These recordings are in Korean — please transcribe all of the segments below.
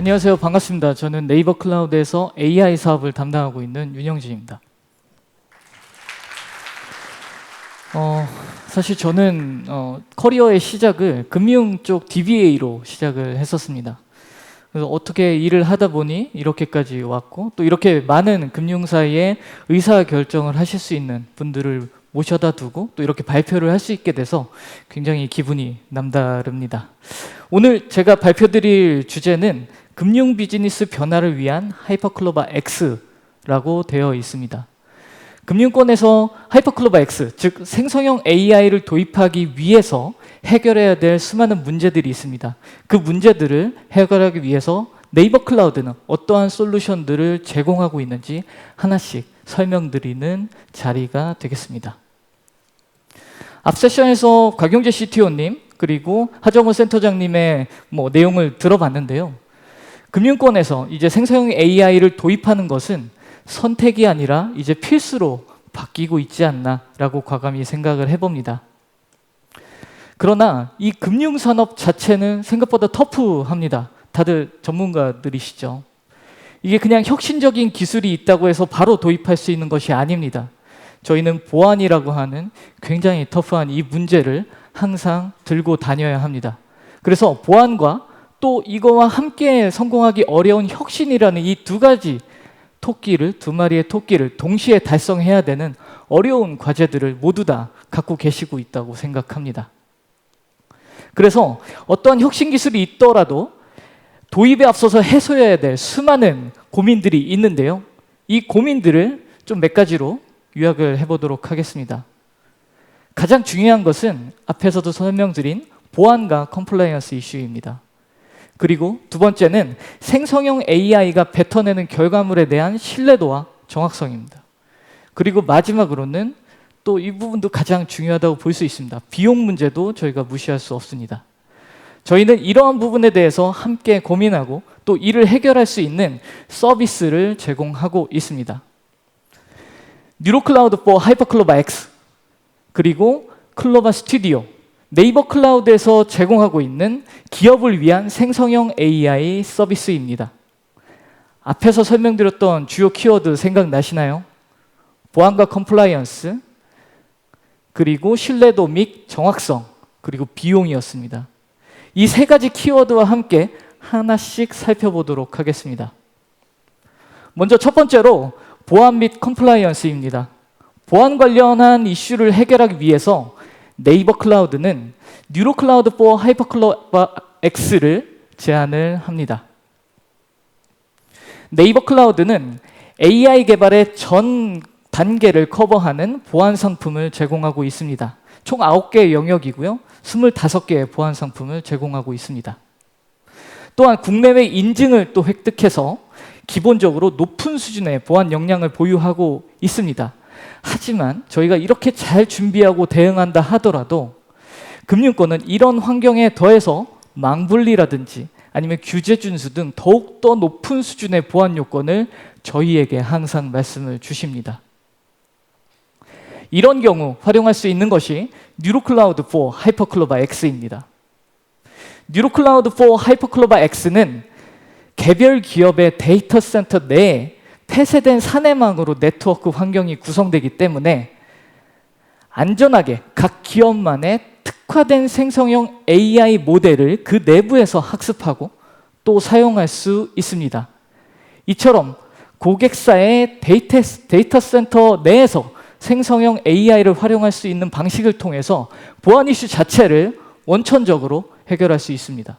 안녕하세요. 반갑습니다. 저는 네이버 클라우드에서 AI 사업을 담당하고 있는 윤영진입니다. 사실 저는 커리어의 시작을 금융 쪽 DBA로 시작을 했었습니다. 그래서 어떻게 일을 하다 보니 이렇게까지 왔고, 또 이렇게 많은 금융사에 의사결정을 하실 수 있는 분들을 모셔다 두고 또 이렇게 발표를 할 수 있게 돼서 굉장히 기분이 남다릅니다. 오늘 제가 발표드릴 주제는 금융 비즈니스 변화를 위한 하이퍼클로바 X라고 되어 있습니다. 금융권에서 하이퍼클로바 X, 즉 생성형 AI를 도입하기 위해서 해결해야 될 수많은 문제들이 있습니다. 그 문제들을 해결하기 위해서 네이버 클라우드는 어떠한 솔루션들을 제공하고 있는지 하나씩 설명드리는 자리가 되겠습니다. 앞 세션에서 곽용재 CTO님 그리고 하정우 센터장님의 내용을 들어봤는데요. 금융권에서 이제 생성형 AI를 도입하는 것은 선택이 아니라 이제 필수로 바뀌고 있지 않나라고 과감히 생각을 해봅니다. 그러나 이 금융산업 자체는 생각보다 터프합니다. 다들 전문가들이시죠. 이게 그냥 혁신적인 기술이 있다고 해서 바로 도입할 수 있는 것이 아닙니다. 저희는 보안이라고 하는 굉장히 터프한 이 문제를 항상 들고 다녀야 합니다. 그래서 보안과 또 이거와 함께 성공하기 어려운 혁신이라는 이 두 마리의 토끼를 동시에 달성해야 되는 어려운 과제들을 모두 다 갖고 계시고 있다고 생각합니다. 그래서 어떠한 혁신 기술이 있더라도 도입에 앞서서 해소해야 될 수많은 고민들이 있는데요. 이 고민들을 좀 몇 가지로 요약을 해보도록 하겠습니다. 가장 중요한 것은 앞에서도 설명드린 보안과 컴플라이언스 이슈입니다. 그리고 두 번째는 생성형 AI가 뱉어내는 결과물에 대한 신뢰도와 정확성입니다. 그리고 마지막으로는 또 이 부분도 가장 중요하다고 볼 수 있습니다. 비용 문제도 저희가 무시할 수 없습니다. 저희는 이러한 부분에 대해서 함께 고민하고 또 이를 해결할 수 있는 서비스를 제공하고 있습니다. 뉴로클라우드 for 하이퍼클로바 X 그리고 클로바 스튜디오, 네이버 클라우드에서 제공하고 있는 기업을 위한 생성형 AI 서비스입니다. 앞에서 설명드렸던 주요 키워드 생각나시나요? 보안과 컴플라이언스, 그리고 신뢰도 및 정확성, 그리고 비용이었습니다. 이 세 가지 키워드와 함께 하나씩 살펴보도록 하겠습니다. 먼저 첫 번째로 보안 및 컴플라이언스입니다. 보안 관련한 이슈를 해결하기 위해서 네이버 클라우드는 뉴로클라우드 for 하이퍼클로바 X를 제안을 합니다. 네이버 클라우드는 AI 개발의 전 단계를 커버하는 보안 상품을 제공하고 있습니다. 총 9개의 영역이고요. 25개의 보안 상품을 제공하고 있습니다. 또한 국내외 인증을 또 획득해서 기본적으로 높은 수준의 보안 역량을 보유하고 있습니다. 하지만 저희가 이렇게 잘 준비하고 대응한다 하더라도 금융권은 이런 환경에 더해서 망분리라든지 아니면 규제 준수 등 더욱더 높은 수준의 보안 요건을 저희에게 항상 말씀을 주십니다. 이런 경우 활용할 수 있는 것이 뉴로클라우드 for 하이퍼클로바 X입니다. 뉴로클라우드 for 하이퍼클로바 X는 개별 기업의 데이터 센터 내에 폐쇄된 사내망으로 네트워크 환경이 구성되기 때문에 안전하게 각 기업만의 특화된 생성형 AI 모델을 그 내부에서 학습하고 또 사용할 수 있습니다. 이처럼 고객사의 데이터 센터 내에서 생성형 AI를 활용할 수 있는 방식을 통해서 보안 이슈 자체를 원천적으로 해결할 수 있습니다.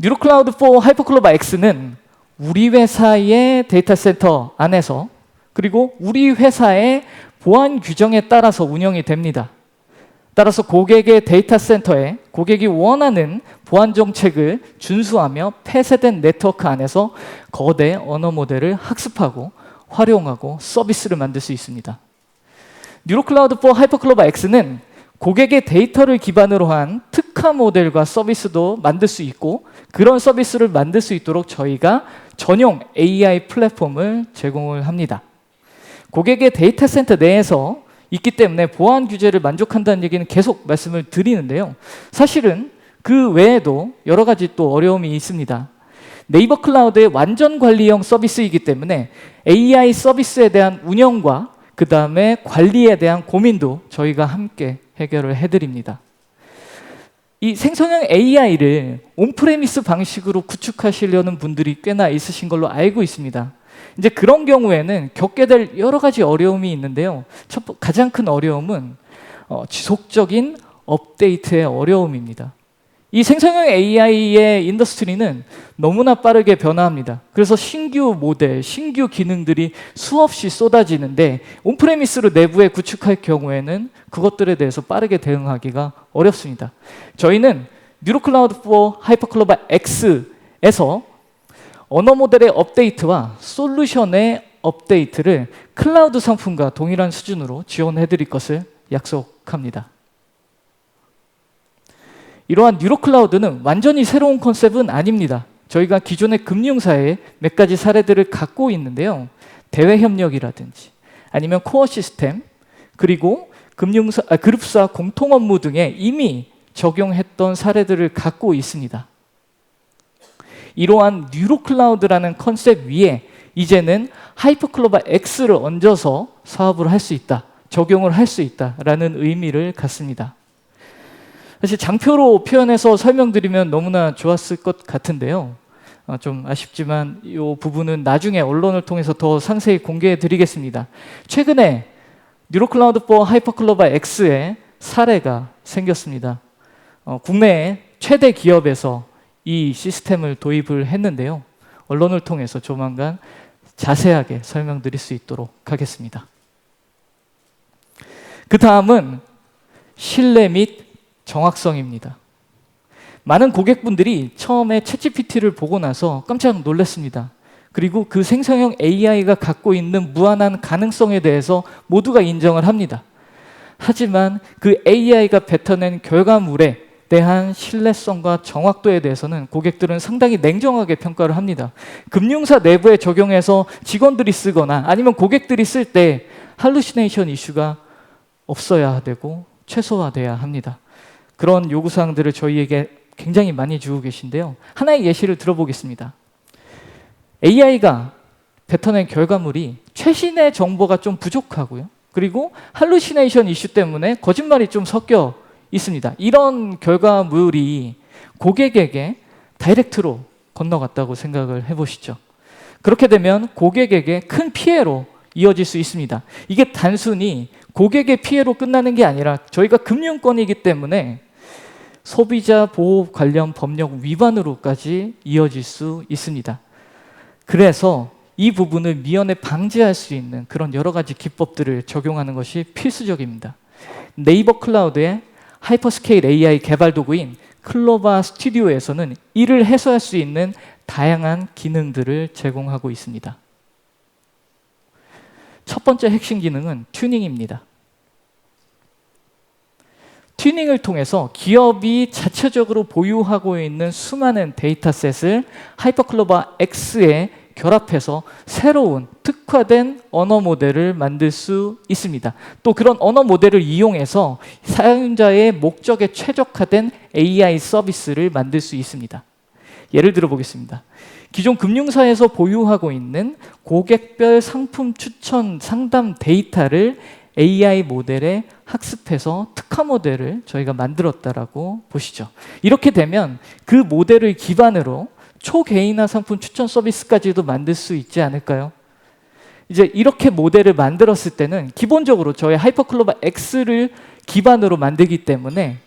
뉴로클라우드 for 하이퍼클로바 X는 우리 회사의 데이터 센터 안에서 그리고 우리 회사의 보안 규정에 따라서 운영이 됩니다. 따라서 고객의 데이터 센터에 고객이 원하는 보안 정책을 준수하며 폐쇄된 네트워크 안에서 거대 언어 모델을 학습하고 활용하고 서비스를 만들 수 있습니다. 뉴로클라우드 for 하이퍼클로바 X는 고객의 데이터를 기반으로 한 특화 모델과 서비스도 만들 수 있고 그런 서비스를 만들 수 있도록 저희가 전용 AI 플랫폼을 제공을 합니다. 고객의 데이터 센터 내에서 있기 때문에 보안 규제를 만족한다는 얘기는 계속 말씀을 드리는데요. 사실은 그 외에도 여러 가지 또 어려움이 있습니다. 네이버 클라우드의 완전 관리형 서비스이기 때문에 AI 서비스에 대한 운영과 그 다음에 관리에 대한 고민도 저희가 함께 해결을 해드립니다. 이 생성형 AI를 온프레미스 방식으로 구축하시려는 분들이 꽤나 있으신 걸로 알고 있습니다. 이제 그런 경우에는 겪게 될 여러 가지 어려움이 있는데요. 가장 큰 어려움은 지속적인 업데이트의 어려움입니다. 이 생성형 AI의 인더스트리는 너무나 빠르게 변화합니다. 그래서 신규 모델, 신규 기능들이 수없이 쏟아지는데 온프레미스로 내부에 구축할 경우에는 그것들에 대해서 빠르게 대응하기가 어렵습니다. 저희는 뉴로클라우드 for 하이퍼클로바 X에서 언어 모델의 업데이트와 솔루션의 업데이트를 클라우드 상품과 동일한 수준으로 지원해 드릴 것을 약속합니다. 이러한 뉴로클라우드는 완전히 새로운 컨셉은 아닙니다. 저희가 기존의 금융사의 몇 가지 사례들을 갖고 있는데요. 대외협력이라든지 아니면 코어 시스템, 그리고 그룹사 공통 업무 등에 이미 적용했던 사례들을 갖고 있습니다. 이러한 뉴로클라우드라는 컨셉 위에 이제는 하이퍼클로바 X를 얹어서 사업을 할 수 있다, 적용을 할 수 있다라는 의미를 갖습니다. 사실 장표로 표현해서 설명드리면 너무나 좋았을 것 같은데요. 좀 아쉽지만 이 부분은 나중에 언론을 통해서 더 상세히 공개해 드리겠습니다. 최근에 뉴로클라우드 for 하이퍼클로바 X의 사례가 생겼습니다. 국내의 최대 기업에서 이 시스템을 도입을 했는데요. 언론을 통해서 조만간 자세하게 설명드릴 수 있도록 하겠습니다. 그 다음은 신뢰 및 정확성입니다. 많은 고객분들이 처음에 챗GPT를 보고 나서 깜짝 놀랐습니다. 그리고 그 생성형 AI가 갖고 있는 무한한 가능성에 대해서 모두가 인정을 합니다. 하지만 그 AI가 뱉어낸 결과물에 대한 신뢰성과 정확도에 대해서는 고객들은 상당히 냉정하게 평가를 합니다. 금융사 내부에 적용해서 직원들이 쓰거나 아니면 고객들이 쓸 때 할루시네이션 이슈가 없어야 되고 최소화돼야 합니다. 그런 요구사항들을 저희에게 굉장히 많이 주고 계신데요. 하나의 예시를 들어보겠습니다. AI가 뱉어낸 결과물이 최신의 정보가 좀 부족하고요. 그리고 할루시네이션 이슈 때문에 거짓말이 좀 섞여 있습니다. 이런 결과물이 고객에게 다이렉트로 건너갔다고 생각을 해보시죠. 그렇게 되면 고객에게 큰 피해로 이어질 수 있습니다. 이게 단순히 고객의 피해로 끝나는 게 아니라 저희가 금융권이기 때문에 소비자 보호 관련 법령 위반으로까지 이어질 수 있습니다. 그래서 이 부분을 미연에 방지할 수 있는 그런 여러 가지 기법들을 적용하는 것이 필수적입니다. 네이버 클라우드의 하이퍼스케일 AI 개발 도구인 클로바 스튜디오에서는 이를 해소할 수 있는 다양한 기능들을 제공하고 있습니다. 첫 번째 핵심 기능은 튜닝입니다. 튜닝을 통해서 기업이 자체적으로 보유하고 있는 수많은 데이터셋을 하이퍼클로바 X에 결합해서 새로운 특화된 언어 모델을 만들 수 있습니다. 또 그런 언어 모델을 이용해서 사용자의 목적에 최적화된 AI 서비스를 만들 수 있습니다. 예를 들어 보겠습니다. 기존 금융사에서 보유하고 있는 고객별 상품 추천 상담 데이터를 AI 모델에 학습해서 특화 모델을 저희가 만들었다라고 보시죠. 이렇게 되면 그 모델을 기반으로 초개인화 상품 추천 서비스까지도 만들 수 있지 않을까요? 이제 이렇게 모델을 만들었을 때는 기본적으로 저희 하이퍼클로바 X를 기반으로 만들기 때문에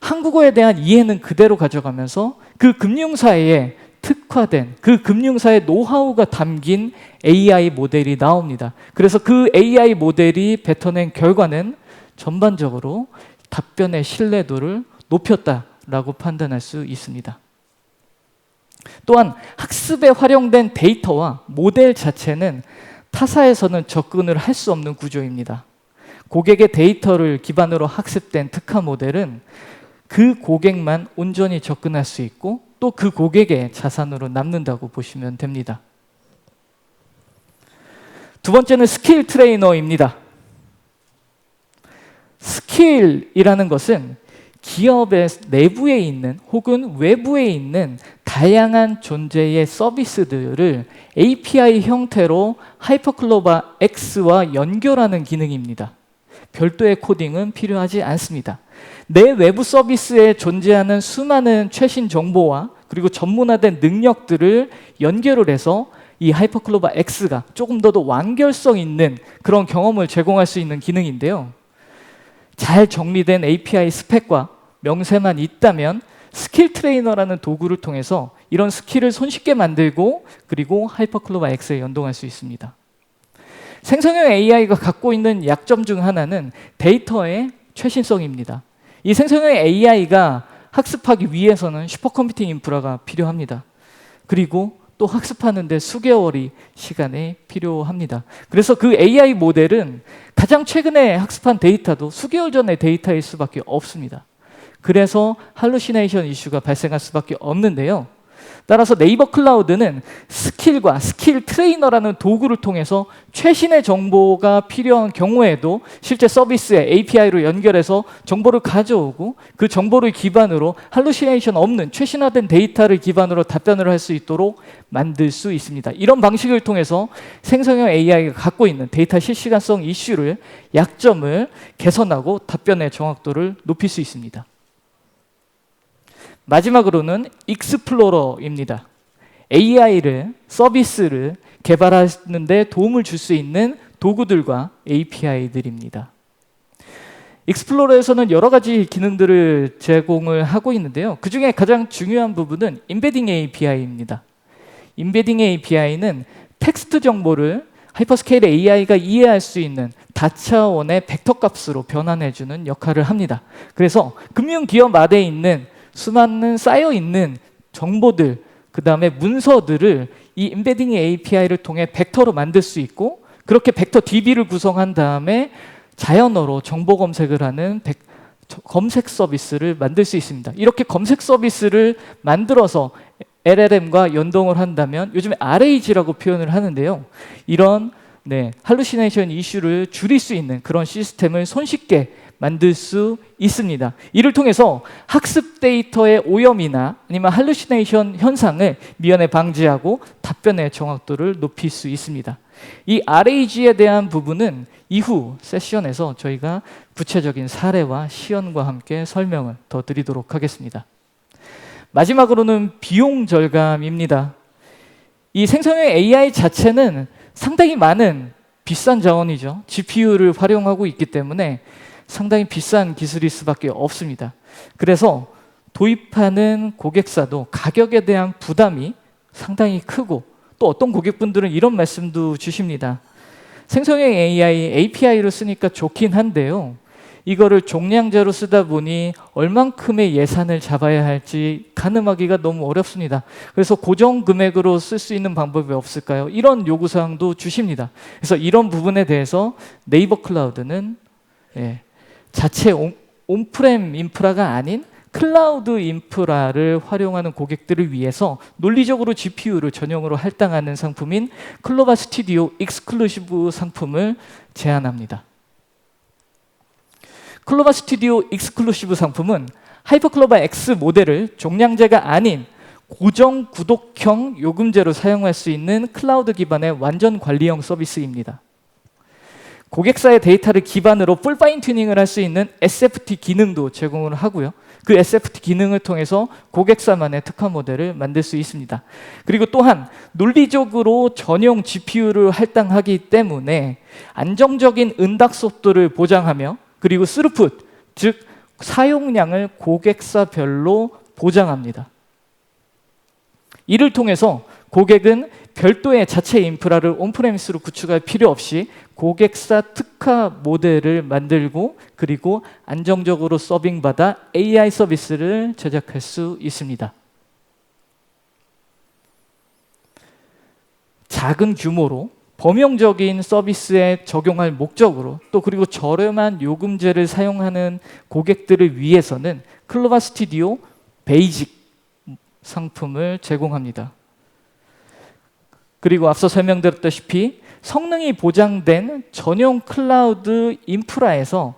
한국어에 대한 이해는 그대로 가져가면서 그 금융사에 특화된 그 금융사의 노하우가 담긴 AI 모델이 나옵니다. 그래서 그 AI 모델이 뱉어낸 결과는 전반적으로 답변의 신뢰도를 높였다라고 판단할 수 있습니다. 또한 학습에 활용된 데이터와 모델 자체는 타사에서는 접근을 할 수 없는 구조입니다. 고객의 데이터를 기반으로 학습된 특화 모델은 그 고객만 온전히 접근할 수 있고 또 그 고객의 자산으로 남는다고 보시면 됩니다. 두 번째는 스킬 트레이너입니다. 스킬이라는 것은 기업의 내부에 있는 혹은 외부에 있는 다양한 존재의 서비스들을 API 형태로 하이퍼클로바 X와 연결하는 기능입니다. 별도의 코딩은 필요하지 않습니다. 내 외부 서비스에 존재하는 수많은 최신 정보와 그리고 전문화된 능력들을 연결을 해서 이 하이퍼클로바 X가 조금 더 완결성 있는 그런 경험을 제공할 수 있는 기능인데요. 잘 정리된 API 스펙과 명세만 있다면 스킬 트레이너라는 도구를 통해서 이런 스킬을 손쉽게 만들고 그리고 하이퍼클로바 X에 연동할 수 있습니다. 생성형 AI가 갖고 있는 약점 중 하나는 데이터의 최신성입니다. 이 생성형 AI가 학습하기 위해서는 슈퍼컴퓨팅 인프라가 필요합니다. 그리고 또 학습하는데 수개월이 시간이 필요합니다. 그래서 그 AI 모델은 가장 최근에 학습한 데이터도 수개월 전의 데이터일 수밖에 없습니다. 그래서 할루시네이션 이슈가 발생할 수밖에 없는데요. 따라서 네이버 클라우드는 스킬과 스킬 트레이너라는 도구를 통해서 최신의 정보가 필요한 경우에도 실제 서비스에 API로 연결해서 정보를 가져오고 그 정보를 기반으로 할루시네이션 없는 최신화된 데이터를 기반으로 답변을 할 수 있도록 만들 수 있습니다. 이런 방식을 통해서 생성형 AI가 갖고 있는 데이터 실시간성 이슈를 약점을 개선하고 답변의 정확도를 높일 수 있습니다. 마지막으로는 익스플로러입니다. AI를, 서비스를 개발하는 데 도움을 줄 수 있는 도구들과 API들입니다. 익스플로러에서는 여러 가지 기능들을 제공을 하고 있는데요. 그 중에 가장 중요한 부분은 임베딩 API입니다. 임베딩 API는 텍스트 정보를 하이퍼스케일 AI가 이해할 수 있는 다차원의 벡터 값으로 변환해주는 역할을 합니다. 그래서 금융기업 안에 있는 수많은 쌓여있는 정보들, 그 다음에 문서들을 이 임베딩 API를 통해 벡터로 만들 수 있고 그렇게 벡터 DB를 구성한 다음에 자연어로 정보 검색을 하는 검색 서비스를 만들 수 있습니다. 이렇게 검색 서비스를 만들어서 LLM과 연동을 한다면 요즘에 RAG라고 표현을 하는데요. 이런 할루시네이션 이슈를 줄일 수 있는 그런 시스템을 손쉽게 만들 수 있습니다. 이를 통해서 학습 데이터의 오염이나 아니면 할루시네이션 현상을 미연에 방지하고 답변의 정확도를 높일 수 있습니다. 이 RAG에 대한 부분은 이후 세션에서 저희가 구체적인 사례와 시연과 함께 설명을 더 드리도록 하겠습니다. 마지막으로는 비용 절감입니다. 이 생성형 AI 자체는 상당히 많은 비싼 자원이죠. GPU를 활용하고 있기 때문에 상당히 비싼 기술일 수밖에 없습니다. 그래서 도입하는 고객사도 가격에 대한 부담이 상당히 크고 또 어떤 고객분들은 이런 말씀도 주십니다. 생성형 AI API로 쓰니까 좋긴 한데요. 이거를 종량제로 쓰다 보니 얼만큼의 예산을 잡아야 할지 가늠하기가 너무 어렵습니다. 그래서 고정 금액으로 쓸 수 있는 방법이 없을까요? 이런 요구사항도 주십니다. 그래서 이런 부분에 대해서 네이버 클라우드는 자체 온프렘 인프라가 아닌 클라우드 인프라를 활용하는 고객들을 위해서 논리적으로 GPU를 전용으로 할당하는 상품인 클로바 스튜디오 익스클루시브 상품을 제안합니다. 클로바 스튜디오 익스클루시브 상품은 하이퍼클로바 X 모델을 종량제가 아닌 고정 구독형 요금제로 사용할 수 있는 클라우드 기반의 완전 관리형 서비스입니다. 고객사의 데이터를 기반으로 풀 파인 튜닝을 할 수 있는 SFT 기능도 제공을 하고요. 그 SFT 기능을 통해서 고객사만의 특화 모델을 만들 수 있습니다. 그리고 또한 논리적으로 전용 GPU를 할당하기 때문에 안정적인 응답 속도를 보장하며 그리고 스루풋, 즉 사용량을 고객사별로 보장합니다. 이를 통해서 고객은 별도의 자체 인프라를 온프레미스로 구축할 필요 없이 고객사 특화 모델을 만들고 그리고 안정적으로 서빙받아 AI 서비스를 제작할 수 있습니다. 작은 규모로 범용적인 서비스에 적용할 목적으로 또 그리고 저렴한 요금제를 사용하는 고객들을 위해서는 클로바 스튜디오 베이직 상품을 제공합니다. 그리고 앞서 설명드렸다시피 성능이 보장된 전용 클라우드 인프라에서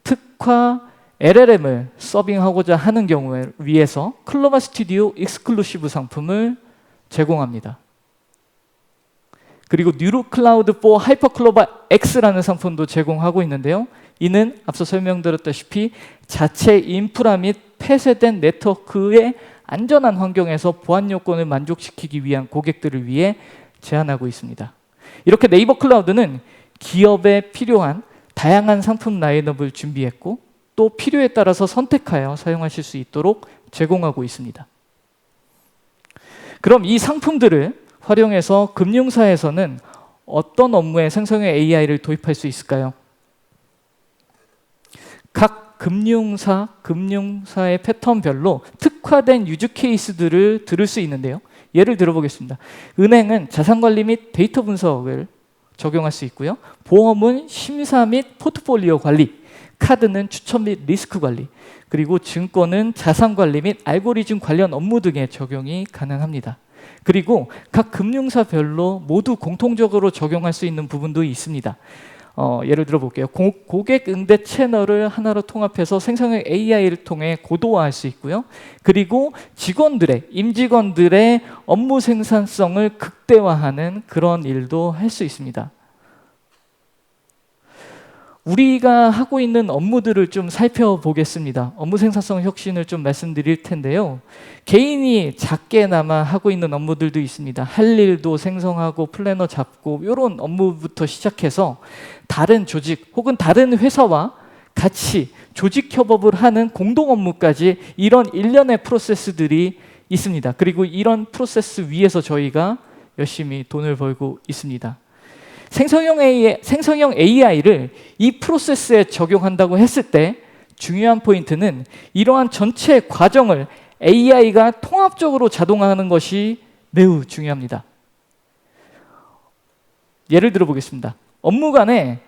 특화 LLM을 서빙하고자 하는 경우에 위해서 클로바 스튜디오 익스클루시브 상품을 제공합니다. 그리고 뉴로 클라우드 4 하이퍼클로바 X라는 상품도 제공하고 있는데요. 이는 앞서 설명드렸다시피 자체 인프라 및 폐쇄된 네트워크의 안전한 환경에서 보안 요건을 만족시키기 위한 고객들을 위해 제안하고 있습니다. 이렇게 네이버 클라우드는 기업에 필요한 다양한 상품 라인업을 준비했고 또 필요에 따라서 선택하여 사용하실 수 있도록 제공하고 있습니다. 그럼 이 상품들을 활용해서 금융사에서는 어떤 업무에 생성형 AI를 도입할 수 있을까요? 각 금융사의 패턴별로 특화된 유즈 케이스들을 들을 수 있는데요. 예를 들어보겠습니다. 은행은 자산관리 및 데이터 분석을 적용할 수 있고요. 보험은 심사 및 포트폴리오 관리, 카드는 추천 및 리스크 관리, 그리고 증권은 자산 관리 및 알고리즘 관련 업무 등에 적용이 가능합니다. 그리고 각 금융사별로 모두 공통적으로 적용할 수 있는 부분도 있습니다. 예를 들어 볼게요. 고객 응대 채널을 하나로 통합해서 생성형 AI를 통해 고도화할 수 있고요. 그리고 임직원들의 업무 생산성을 극대화하는 그런 일도 할 수 있습니다. 우리가 하고 있는 업무들을 좀 살펴보겠습니다. 업무 생산성 혁신을 좀 말씀드릴 텐데요. 개인이 작게나마 하고 있는 업무들도 있습니다. 할 일도 생성하고 플래너 잡고 이런 업무부터 시작해서 다른 조직 혹은 다른 회사와 같이 조직 협업을 하는 공동 업무까지 이런 일련의 프로세스들이 있습니다. 그리고 이런 프로세스 위에서 저희가 열심히 돈을 벌고 있습니다. 생성형 AI를 이 프로세스에 적용한다고 했을 때 중요한 포인트는 이러한 전체 과정을 AI가 통합적으로 자동화하는 것이 매우 중요합니다. 예를 들어 보겠습니다. 업무 간에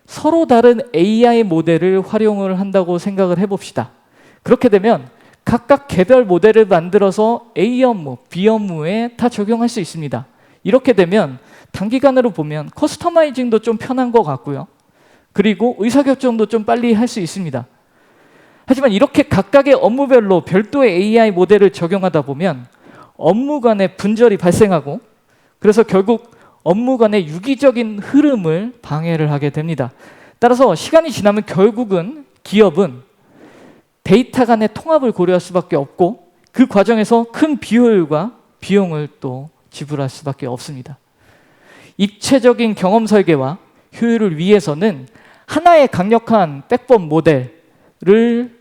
서로 다른 AI 모델을 활용을 한다고 생각을 해봅시다. 그렇게 되면 각각 개별 모델을 만들어서 A 업무, B 업무에 다 적용할 수 있습니다. 이렇게 되면 단기간으로 보면 커스터마이징도 좀 편한 것 같고요. 그리고 의사결정도 좀 빨리 할 수 있습니다. 하지만 이렇게 각각의 업무별로 별도의 AI 모델을 적용하다 보면 업무 간의 분절이 발생하고 그래서 결국 업무 간의 유기적인 흐름을 방해를 하게 됩니다. 따라서 시간이 지나면 결국은 기업은 데이터 간의 통합을 고려할 수밖에 없고 그 과정에서 큰 비효율과 비용을 또 지불할 수밖에 없습니다. 입체적인 경험 설계와 효율을 위해서는 하나의 강력한 백본 모델을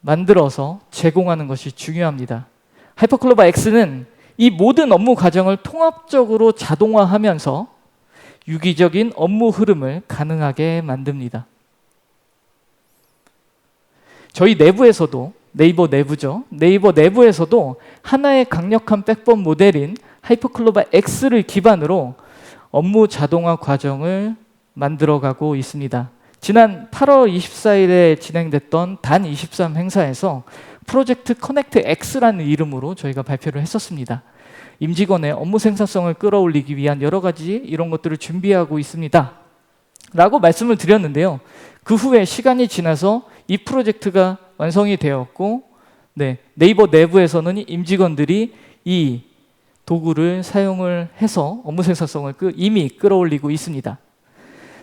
만들어서 제공하는 것이 중요합니다. 하이퍼클로바 X는 이 모든 업무 과정을 통합적으로 자동화하면서 유기적인 업무 흐름을 가능하게 만듭니다. 저희 내부에서도 네이버 내부에서도 하나의 강력한 백본 모델인 하이퍼클로바 X를 기반으로 업무 자동화 과정을 만들어가고 있습니다. 지난 8월 24일에 진행됐던 단23 행사에서 프로젝트 커넥트 X라는 이름으로 저희가 발표를 했었습니다. 임직원의 업무 생산성을 끌어올리기 위한 여러 가지 이런 것들을 준비하고 있습니다. 라고 말씀을 드렸는데요. 그 후에 시간이 지나서 이 프로젝트가 완성이 되었고 네이버 내부에서는 임직원들이 이 도구를 사용을 해서 업무 생산성을 이미 끌어올리고 있습니다.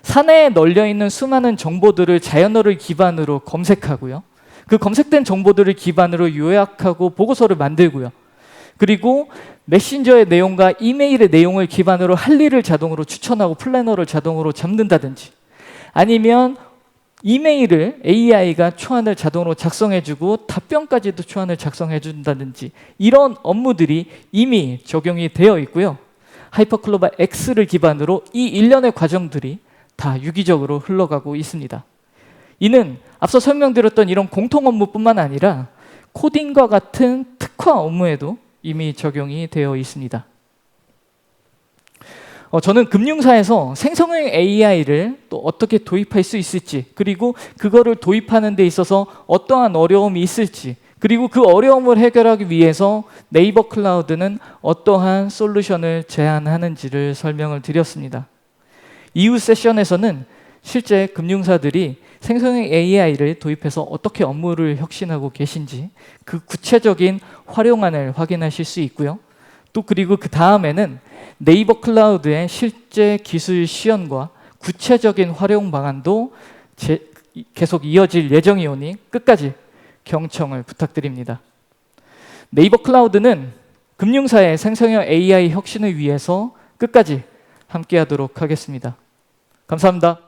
사내에 널려있는 수많은 정보들을 자연어를 기반으로 검색하고요. 그 검색된 정보들을 기반으로 요약하고 보고서를 만들고요. 그리고 메신저의 내용과 이메일의 내용을 기반으로 할 일을 자동으로 추천하고 플래너를 자동으로 잡는다든지 아니면 이메일을 AI가 초안을 자동으로 작성해주고 답변까지도 초안을 작성해준다든지 이런 업무들이 이미 적용이 되어 있고요. 하이퍼클로바 X를 기반으로 이 일련의 과정들이 다 유기적으로 흘러가고 있습니다. 이는 앞서 설명드렸던 이런 공통 업무뿐만 아니라 코딩과 같은 특화 업무에도 이미 적용이 되어 있습니다. 저는 금융사에서 생성형 AI를 또 어떻게 도입할 수 있을지 그리고 그거를 도입하는 데 있어서 어떠한 어려움이 있을지 그리고 그 어려움을 해결하기 위해서 네이버 클라우드는 어떠한 솔루션을 제안하는지를 설명을 드렸습니다. 이후 세션에서는 실제 금융사들이 생성형 AI를 도입해서 어떻게 업무를 혁신하고 계신지 그 구체적인 활용안을 확인하실 수 있고요. 또 그리고 그 다음에는 네이버 클라우드의 실제 기술 시연과 구체적인 활용 방안도 계속 이어질 예정이오니 끝까지 경청을 부탁드립니다. 네이버 클라우드는 금융사의 생성형 AI 혁신을 위해서 끝까지 함께하도록 하겠습니다. 감사합니다.